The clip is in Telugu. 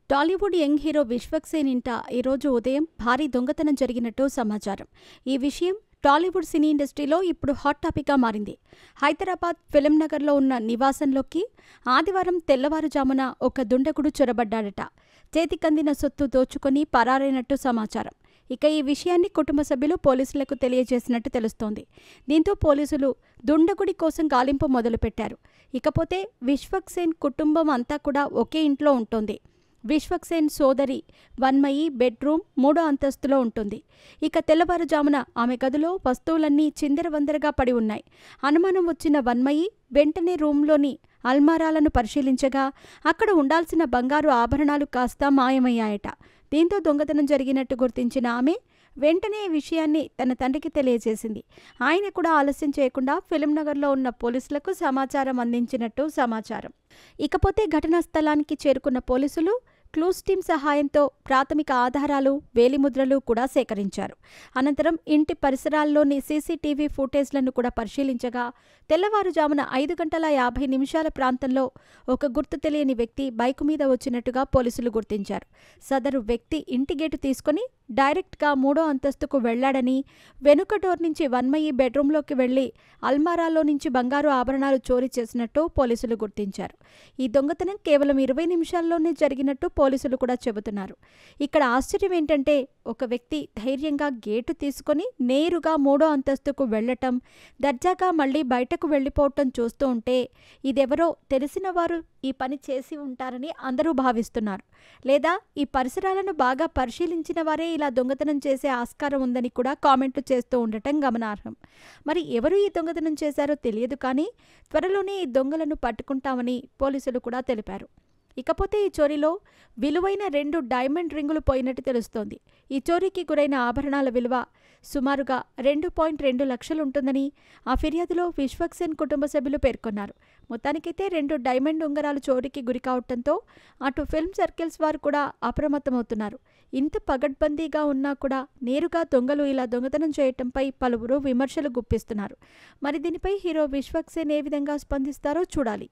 టాలీవుడ్ యంగ్ హీరో విశ్వక్ సేన్ ఇంట ఈరోజు ఉదయం భారీ దొంగతనం జరిగినట్టు సమాచారం. ఈ విషయం టాలీవుడ్ సినీ ఇండస్ట్రీలో ఇప్పుడు హాట్ టాపిక్గా మారింది. హైదరాబాద్ ఫిల్మ్ నగర్లో ఉన్న నివాసంలోకి ఆదివారం తెల్లవారుజామున ఒక దుండగుడు చొరబడ్డాడట. చేతికందిన సొత్తు దోచుకొని పరారైనట్టు సమాచారం. ఇక ఈ విషయాన్ని కుటుంబ సభ్యులు పోలీసులకు తెలియజేసినట్టు తెలుస్తోంది. దీంతో పోలీసులు దుండగుడి కోసం గాలింపు మొదలుపెట్టారు. ఇకపోతే విశ్వక్ సేన్ కుటుంబం అంతా కూడా ఒకే ఇంట్లో ఉంటోంది. విశ్వక్ సేన్ సోదరి వన్మయి బెడ్రూమ్ 3వ అంతస్తులో ఉంటుంది. ఇక తెల్లవారుజామున ఆమె గదిలో వస్తువులన్నీ చిందరవందరగా పడి ఉన్నాయి. అనుమానం వచ్చిన వన్మయి వెంటనే రూంలోని అల్మారాలను పరిశీలించగా అక్కడ ఉండాల్సిన బంగారు ఆభరణాలు కాస్త మాయమయ్యాయట. దీంతో దొంగతనం జరిగినట్టు గుర్తించిన ఆమె వెంటనే ఈ విషయాన్ని తన తండ్రికి తెలియజేసింది. ఆయన కూడా ఆలస్యం చేయకుండా ఫిల్మ్ నగర్లో ఉన్న పోలీసులకు సమాచారం అందించినట్టు సమాచారం. ఇకపోతే ఘటనా స్థలానికి చేరుకున్న పోలీసులు క్లూస్ టీమ్ సహాయంతో ప్రాథమిక ఆధారాలు, వేలిముద్రలు కూడా సేకరించారు. అనంతరం ఇంటి పరిసరాల్లోని సీసీటీవీ ఫుటేజ్లను కూడా పరిశీలించగా తెల్లవారుజామున 5:50 ప్రాంతంలో ఒక గుర్తు తెలియని వ్యక్తి బైకు మీద వచ్చినట్టుగా పోలీసులు గుర్తించారు. సదరు వ్యక్తి ఇంటి గేటు తీసుకుని డైరెక్ట్గా 3వ అంతస్తుకు వెళ్లాడని, వెనుక డోర్ నుంచి వన్మయి బెడ్రూంలోకి వెళ్లి అల్మారాలో నుంచి బంగారు ఆభరణాలు చోరీ చేసినట్టు పోలీసులు గుర్తించారు. ఈ దొంగతనం కేవలం 20 నిమిషాల్లోనే జరిగినట్టు పోలీసులు కూడా చెబుతున్నారు. ఇక్కడ ఆశ్చర్యం ఏంటంటే ఒక వ్యక్తి ధైర్యంగా గేటు తీసుకుని నేరుగా 3వ అంతస్తుకు వెళ్లటం, దర్జాగా మళ్లీ బయటకు వెళ్లిపోవటం చూస్తూ ఉంటే ఇదెవరో తెలిసిన వారు ఈ పని చేసి ఉంటారని అందరూ భావిస్తున్నారు. లేదా ఈ పరిసరాలను బాగా పరిశీలించిన వారే ఇలా దొంగతనం చేసే ఆస్కారం ఉందని కూడా కామెంట్లు చేస్తూ ఉండటం గమనార్హం. మరి ఎవరు ఈ దొంగతనం చేశారో తెలియదు, కానీ త్వరలోనే ఈ దొంగలను పట్టుకుంటామని పోలీసులు కూడా తెలిపారు. ఇకపోతే ఈ చోరీలో విలువైన 2 డైమండ్ రింగులు పోయినట్టు తెలుస్తోంది. ఈ చోరీకి గురైన ఆభరణాల విలువ సుమారుగా 2.2 లక్షలుంటుందని ఆ ఫిర్యాదులో విశ్వక్ సేన్ కుటుంబ సభ్యులు పేర్కొన్నారు. మొత్తానికైతే 2 డైమండ్ ఉంగరాలు చోరీకి గురికావటంతో అటు ఫిల్మ్ సర్కిల్స్ వారు కూడా అప్రమత్తమవుతున్నారు. ఇంత పగడ్బందీగా ఉన్నా కూడా నేరుగా దొంగలు ఇలా దొంగతనం చేయటంపై పలువురు విమర్శలు గుప్పిస్తున్నారు. మరి దీనిపై హీరో విశ్వక్ సేన్ ఏ విధంగా స్పందిస్తారో చూడాలి.